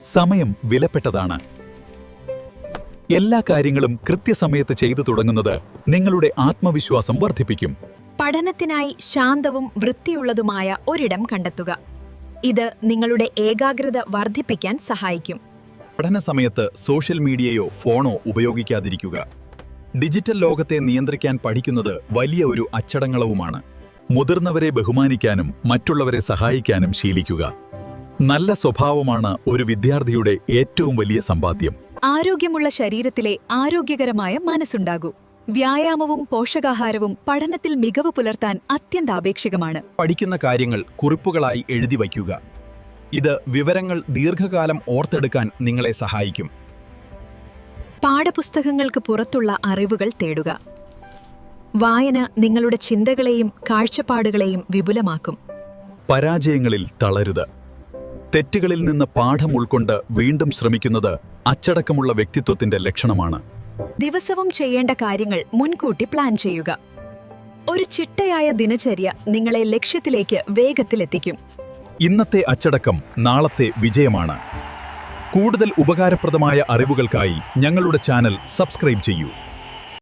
സമയം വിലപ്പെട്ടതാണ്. എല്ലാ കാര്യങ്ങളും കൃത്യസമയത്ത് ചെയ്തു തുടങ്ങുന്നത് നിങ്ങളുടെ ആത്മവിശ്വാസം വർദ്ധിപ്പിക്കും. പഠനത്തിനായി ശാന്തവും വൃത്തിയുള്ളതുമായ ഒരിടം കണ്ടെത്തുക. ഇത് നിങ്ങളുടെ ഏകാഗ്രത വർദ്ധിപ്പിക്കാൻ സഹായിക്കും. പഠന സമയത്ത് സോഷ്യൽ മീഡിയയോ ഫോണോ ഉപയോഗിക്കാതിരിക്കുക. ഡിജിറ്റൽ ലോകത്തെ നിയന്ത്രിക്കാൻ പഠിക്കുന്നത് വലിയ ഒരു അച്ചടങ്ങളവുമാണ്. മുതിർന്നവരെ ബഹുമാനിക്കാനും മറ്റുള്ളവരെ സഹായിക്കാനും ശീലിക്കുക. നല്ല സ്വഭാവമാണ് ഒരു വിദ്യാർത്ഥിയുടെ ഏറ്റവും വലിയ സമ്പാദ്യം. ആരോഗ്യമുള്ള ശരീരത്തിലെ ആരോഗ്യകരമായ മനസ്സുണ്ടാകൂ. വ്യായാമവും പോഷകാഹാരവും പഠനത്തിൽ മികവ് പുലർത്താൻ അത്യന്താപേക്ഷികമാണ്. പഠിക്കുന്ന കാര്യങ്ങൾ കുറിപ്പുകളായി എഴുതി വയ്ക്കുക. ഇത് വിവരങ്ങൾ ദീർഘകാലം ഓർത്തെടുക്കാൻ നിങ്ങളെ സഹായിക്കും. പാഠപുസ്തകങ്ങൾക്ക് പുറത്തുള്ള അറിവുകൾ തേടുക. വായന നിങ്ങളുടെ ചിന്തകളെയും കാഴ്ചപ്പാടുകളെയും വിപുലമാക്കും. പരാജയങ്ങളിൽ തളരുത്. തെറ്റുകളിൽ നിന്ന് പാഠം ഉൾക്കൊണ്ട് വീണ്ടും ശ്രമിക്കുന്നത് അച്ചടക്കമുള്ള വ്യക്തിത്വത്തിന്റെ ലക്ഷണമാണ്. ദിവസവും ചെയ്യേണ്ട കാര്യങ്ങൾ മുൻകൂട്ടി പ്ലാൻ ചെയ്യുക. ഒരു ചിട്ടയായ ദിനചര്യ നിങ്ങളെ ലക്ഷ്യത്തിലേക്ക് വേഗത്തിലെത്തിക്കും. ഇന്നത്തെ അച്ചടക്കം നാളത്തെ വിജയമാണ്. കൂടുതൽ ഉപകാരപ്രദമായ അറിവുകൾക്കായി ഞങ്ങളുടെ ചാനൽ സബ്സ്ക്രൈബ് ചെയ്യൂ.